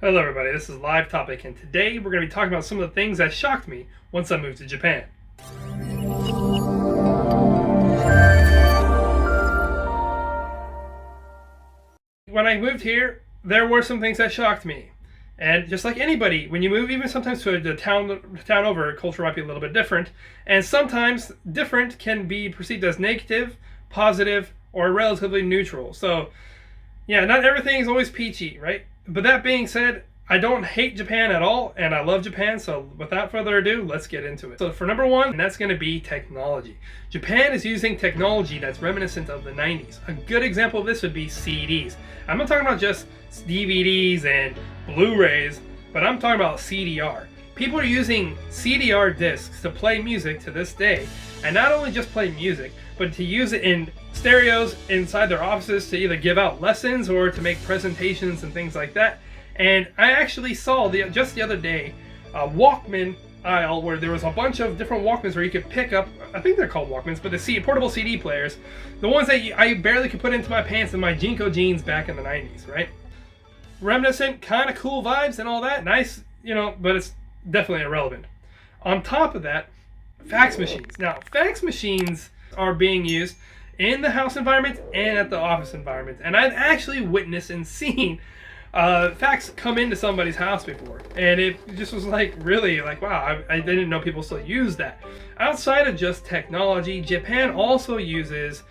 Hello everybody, this is Live Topic, and today we're going to be talking about some of the things that shocked me once I moved to Japan. When I moved here, there were some things that shocked me. And just like anybody, when you move, even sometimes to a town over, culture might be a little bit different. And sometimes different can be perceived as negative, positive, or relatively neutral. So, yeah, not everything is always peachy, right? But that being said, I don't hate Japan at all, and I love Japan, so without further ado, let's get into it. So for number one, and that's going to be technology. Japan is using technology that's reminiscent of the 90s. A good example of this would be CDs. I'm not talking about just DVDs and Blu-rays, but I'm talking about CDR. People are using CDR discs to play music to this day, and not only just play music, but to use it in stereos inside their offices to either give out lessons or to make presentations and things like that. And I actually saw just the other day a Walkman aisle where there was a bunch of different Walkmans where you could pick up, I think they're called Walkmans, but the portable CD players, the ones that I barely could put into my pants in my Jinko jeans back in the 90s, right? Reminiscent, kind of cool vibes and all that, nice, but it's definitely irrelevant. On top of that, fax machines. Now, fax machines are being used in the house environment and at the office environment, and I've actually witnessed and seen fax come into somebody's house before, and it just was like, really, like, wow, I didn't know people still use that. Outside of just technology, Japan also uses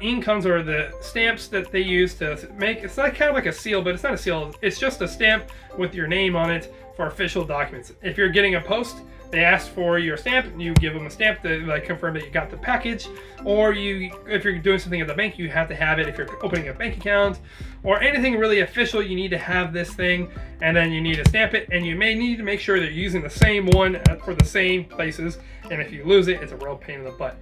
incomes, or the stamps that they use to make, it's like kind of like a seal, but it's not a seal, it's just a stamp with your name on it for official documents. If you're getting a post, they ask for your stamp, and you give them a stamp to confirm that you got the package. Or if you're doing something at the bank, you have to have it. If you're opening a bank account or anything really official, you need to have this thing, and then you need to stamp it, and you may need to make sure that you're using the same one for the same places. And if you lose it, it's a real pain in the butt.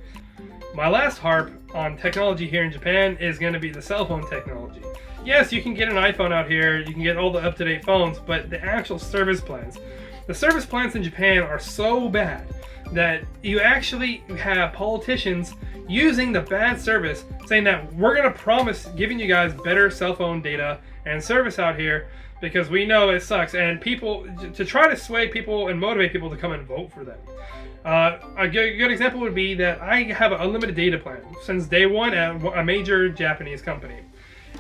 My last harp on technology here in Japan is going to be the cell phone technology. Yes, you can get an iPhone out here, you can get all the up-to-date phones, but the actual service plans. The service plans in Japan are so bad that you actually have politicians using the bad service, saying that we're going to promise giving you guys better cell phone data and service out here because we know it sucks, and people, to try to sway people and motivate people to come and vote for them. A good example would be that I have an unlimited data plan since day one at a major Japanese company.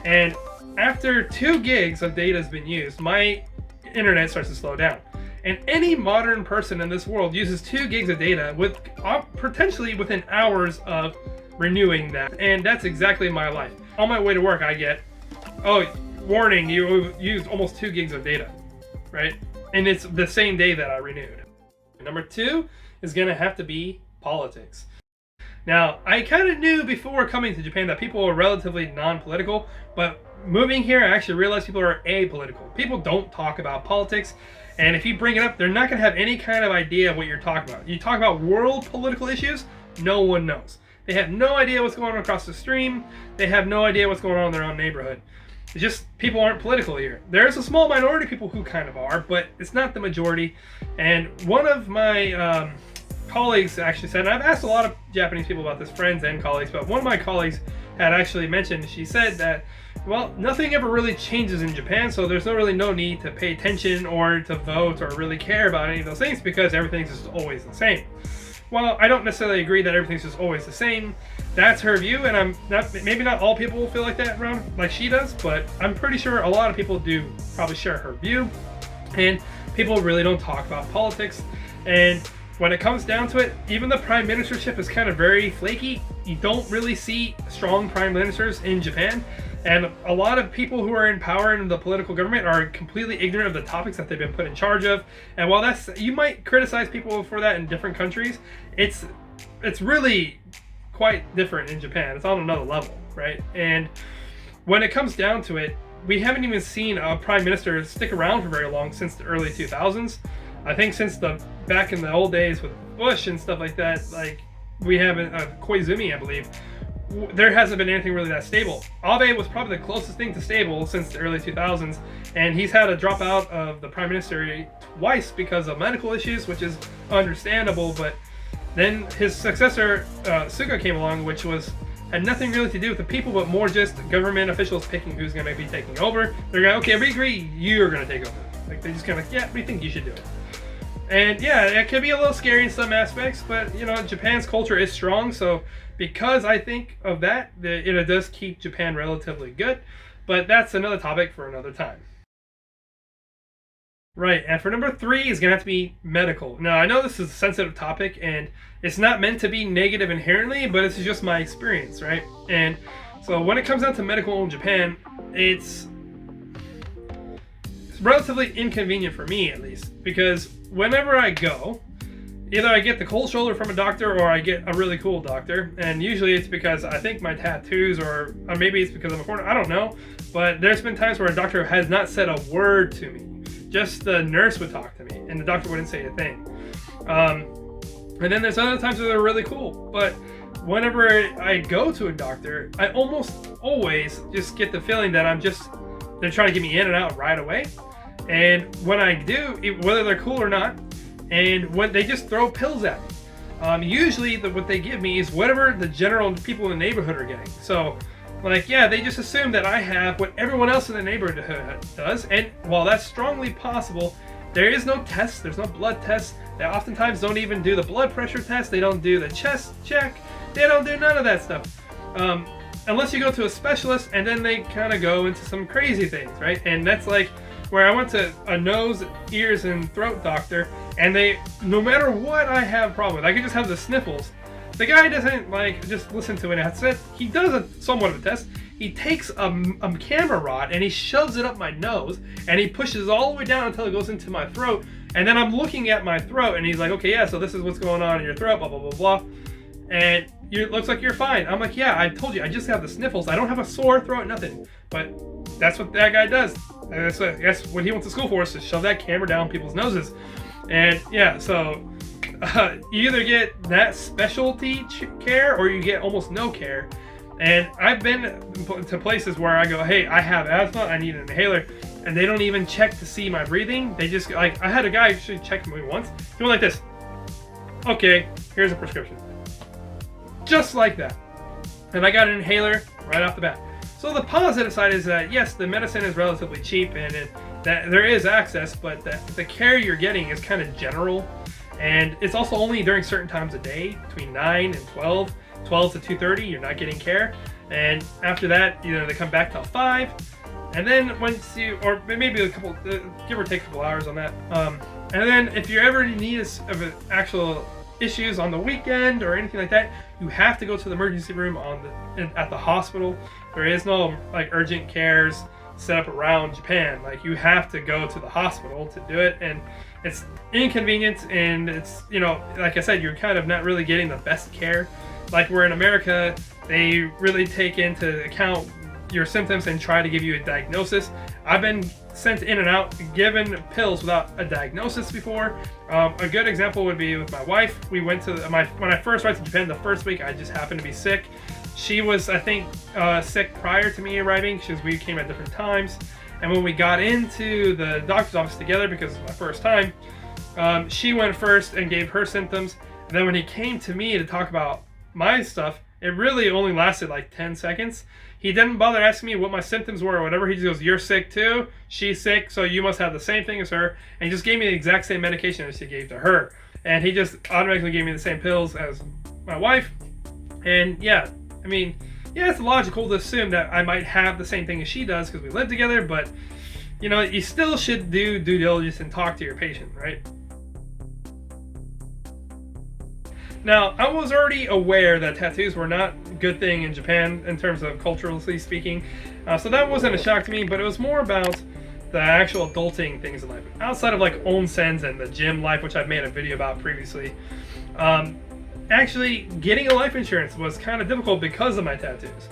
And after 2 gigs of data has been used, my internet starts to slow down. And any modern person in this world uses 2 gigs of data with potentially within hours of renewing that. And that's exactly my life. On my way to work, I get, oh, warning, you used almost 2 gigs of data, right? And it's the same day that I renewed. Number 2 is going to have to be politics. Now, I kind of knew before coming to Japan that people are relatively non-political, but moving here, I actually realized people are apolitical. People don't talk about politics, and if you bring it up, they're not going to have any kind of idea of what you're talking about. You talk about world political issues, no one knows. They have no idea what's going on across the stream. They have no idea what's going on in their own neighborhood. It's just people aren't political here. There's a small minority of people who kind of are, but it's not the majority. And one of my colleagues actually said, and I've asked a lot of Japanese people about this, friends and colleagues, but one of my colleagues had actually mentioned, she said that, well, nothing ever really changes in Japan, so there's no need to pay attention or to vote or really care about any of those things because everything's just always the same. Well, I don't necessarily agree that everything's just always the same. That's her view, and maybe not all people will feel like that around like she does, but I'm pretty sure a lot of people do probably share her view. And people really don't talk about politics. And when it comes down to it, even the prime ministership is kind of very flaky. You don't really see strong prime ministers in Japan. And a lot of people who are in power in the political government are completely ignorant of the topics that they've been put in charge of. And while you might criticize people for that in different countries, it's really quite different in Japan. It's on another level, right? And when it comes down to it, we haven't even seen a prime minister stick around for very long since the early 2000s. I think since back in the old days with Bush and stuff like that, like we have Koizumi, I believe, there hasn't been anything really that stable. Abe was probably the closest thing to stable since the early 2000s, and he's had to drop out of the prime ministry twice because of medical issues, which is understandable. But then his successor, Suga, came along, which had nothing really to do with the people, but more just government officials picking who's going to be taking over. They're going, okay, we agree, you're going to take over. Like they just kind of like, yeah, we think you should do it. And yeah, it can be a little scary in some aspects, but you know, Japan's culture is strong. So because I think of that, it does keep Japan relatively good. But that's another topic for another time. Right, and for number 3 is going to have to be medical. Now, I know this is a sensitive topic, and it's not meant to be negative inherently, but it's just my experience, right? And so when it comes down to medical in Japan, it's relatively inconvenient for me, at least, because whenever I go, either I get the cold shoulder from a doctor or I get a really cool doctor, and usually it's because I think my tattoos, or maybe it's because I'm a foreigner, I don't know, but there's been times where a doctor has not said a word to me. Just the nurse would talk to me, and the doctor wouldn't say a thing. And then there's other times where they're really cool. But whenever I go to a doctor, I almost always just get the feeling that they're trying to get me in and out right away. And when I do, whether they're cool or not, and when they just throw pills at me. Usually what they give me is whatever the general people in the neighborhood are getting. So like, yeah, they just assume that I have what everyone else in the neighborhood does. And while that's strongly possible, there is no test. There's no blood test. They oftentimes don't even do the blood pressure test. They don't do the chest check. They don't do none of that stuff. Unless you go to a specialist, and then they kind of go into some crazy things, right? And that's like where I went to a nose, ears, and throat doctor, and no matter what I have a problem with, I could just have the sniffles. The guy doesn't like just listen to it. That's it. He does somewhat of a test. He takes a camera rod and he shoves it up my nose and he pushes all the way down until it goes into my throat. And then I'm looking at my throat and he's like, okay, yeah, so this is what's going on in your throat, blah, blah, blah, blah. And it looks like you're fine. I'm like, yeah, I told you, I just have the sniffles. I don't have a sore throat, nothing. But that's what that guy does. And that's what he went to school for, is to shove that camera down people's noses. And yeah, so you either get that specialty care or you get almost no care. And I've been to places where I go, hey, I have asthma, I need an inhaler, and they don't even check to see my breathing. They just, like, I had a guy actually check me once. He went like this. Okay, here's a prescription. Just like that. And I got an inhaler right off the bat. So the positive side is that, yes, the medicine is relatively cheap and that there is access, but the care you're getting is kind of general. And it's also only during certain times of day, between 9 and 12 to 2:30, you're not getting care. And after that, they come back till 5. And then once or maybe a couple, give or take a couple hours on that. And then if you ever in need of actual issues on the weekend or anything like that, you have to go to the emergency room at the hospital. There is no like urgent cares set up around Japan. Like, you have to go to the hospital to do it, and it's inconvenient, and it's, like I said, you're kind of not really getting the best care. Like, where in America, they really take into account your symptoms and try to give you a diagnosis. I've been sent in and out, given pills without a diagnosis before. A good example would be with my wife. We went to when I first went to Japan, the first week, I just happened to be sick. She was, I think, sick prior to me arriving, because we came at different times. And when we got into the doctor's office together, because it was my first time, she went first and gave her symptoms. And then when he came to me to talk about my stuff, it really only lasted like 10 seconds. He didn't bother asking me what my symptoms were or whatever. He just goes, "You're sick too. She's sick, so you must have the same thing as her." And he just gave me the exact same medication as he gave to her. And he just automatically gave me the same pills as my wife. And yeah, I mean, yeah, it's logical to assume that I might have the same thing as she does because we live together, but you still should do due diligence and talk to your patient, right? Now, I was already aware that tattoos were not a good thing in Japan in terms of culturally speaking, so that wasn't a shock to me, but it was more about the actual adulting things in life. Outside of like onsens and the gym life, which I've made a video about previously, actually getting a life insurance was kind of difficult because of my tattoos.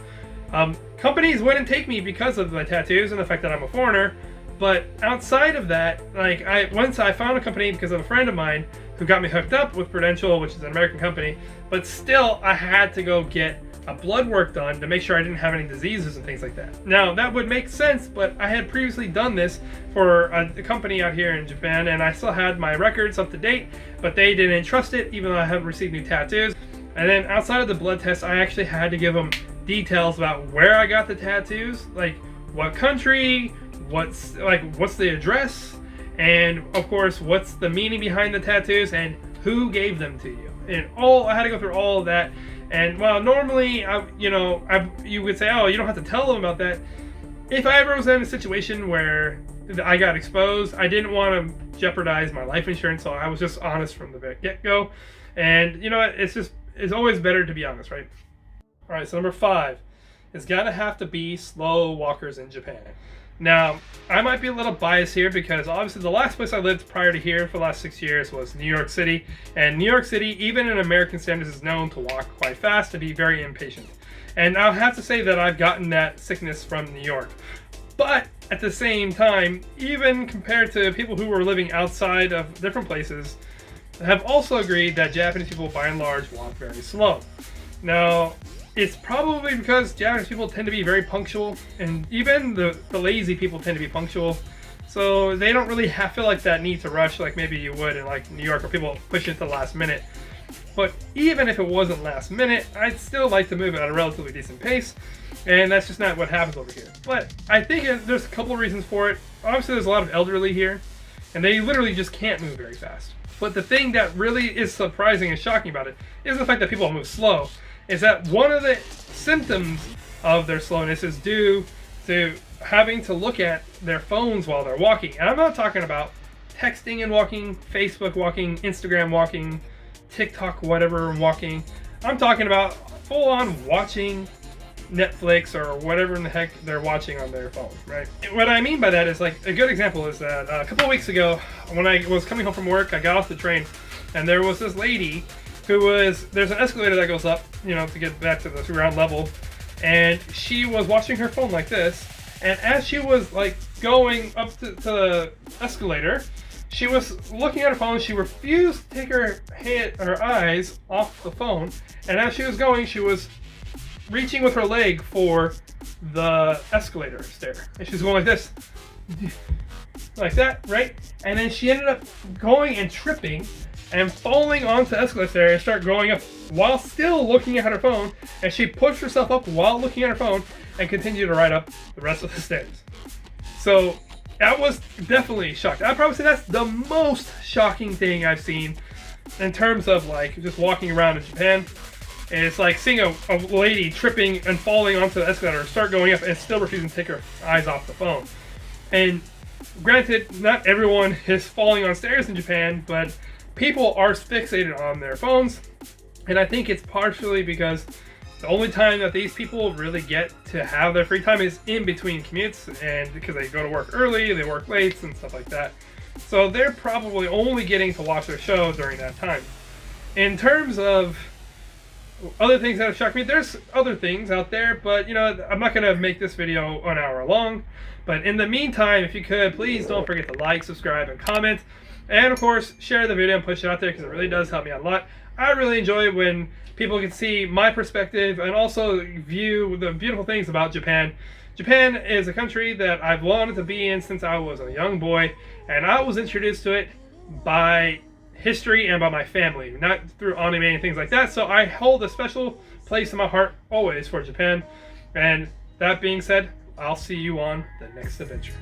Companies wouldn't take me because of my tattoos and the fact that I'm a foreigner, but outside of that, like once I found a company because of a friend of mine who got me hooked up with Prudential, which is an American company, but still I had to go get a blood work done to make sure I didn't have any diseases and things like that. Now, that would make sense, but I had previously done this for a company out here in Japan, and I still had my records up to date, but they didn't trust it, even though I haven't received new tattoos. And then outside of the blood test, I actually had to give them details about where I got the tattoos, like what country, what's the address, and of course, what's the meaning behind the tattoos, and who gave them to you. And I had to go through all of that. And while normally, you would say, oh, you don't have to tell them about that. If I ever was in a situation where I got exposed, I didn't want to jeopardize my life insurance, so I was just honest from the get-go. And you know what? It's always better to be honest, right? All right, so number 5 is gotta have to be slow walkers in Japan. Now, I might be a little biased here because obviously the last place I lived prior to here for the last 6 years was New York City. And New York City, even in American standards, is known to walk quite fast and be very impatient. And I'll have to say that I've gotten that sickness from New York. But at the same time, even compared to people who were living outside of different places, have also agreed that Japanese people by and large walk very slow. Now, it's probably because Japanese people tend to be very punctual, and even the lazy people tend to be punctual. So they don't really feel like that need to rush like maybe you would in like New York, where people push it to the last minute. But even if it wasn't last minute, I'd still like to move at a relatively decent pace, and that's just not what happens over here. But I think there's a couple of reasons for it. Obviously, there's a lot of elderly here, and they literally just can't move very fast. But the thing that really is surprising and shocking about it is the fact that people move slow. Is that one of the symptoms of their slowness is due to having to look at their phones while they're walking. And I'm not talking about texting and walking, Facebook walking, Instagram walking, TikTok whatever walking. I'm talking about full-on watching Netflix or whatever in the heck they're watching on their phone, right? What I mean by that is, like, a good example is that a couple of weeks ago when I was coming home from work, I got off the train and there was this lady there's an escalator that goes up, to get back to the ground level, and she was watching her phone like this, and as she was like going up to the escalator, she was looking at her phone. She refused to take her eyes off the phone, and as she was going, she was reaching with her leg for the escalator stair, and she was going like this, like that, right? And then she ended up going and tripping and falling onto the escalator stair and start going up while still looking at her phone, and she pushed herself up while looking at her phone and continued to ride up the rest of the stairs. So that was definitely shocked. I'd probably say that's the most shocking thing I've seen in terms of like just walking around in Japan. And it's like seeing a lady tripping and falling onto the escalator, start going up, and still refusing to take her eyes off the phone. And granted, not everyone is falling on stairs in Japan, but people are fixated on their phones, and I think it's partially because the only time that these people really get to have their free time is in between commutes, and because they go to work early, they work late, and stuff like that. So they're probably only getting to watch their show during that time. In terms of other things that have shocked me, there's other things out there, but I'm not going to make this video an hour long. But in the meantime, if you could, please don't forget to like, subscribe, and comment. And of course, share the video and push it out there because it really does help me out a lot. I really enjoy when people can see my perspective and also view the beautiful things about Japan. Japan is a country that I've wanted to be in since I was a young boy, and I was introduced to it by history and by my family, not through anime and things like that. So I hold a special place in my heart always for Japan. And that being said, I'll see you on the next adventure.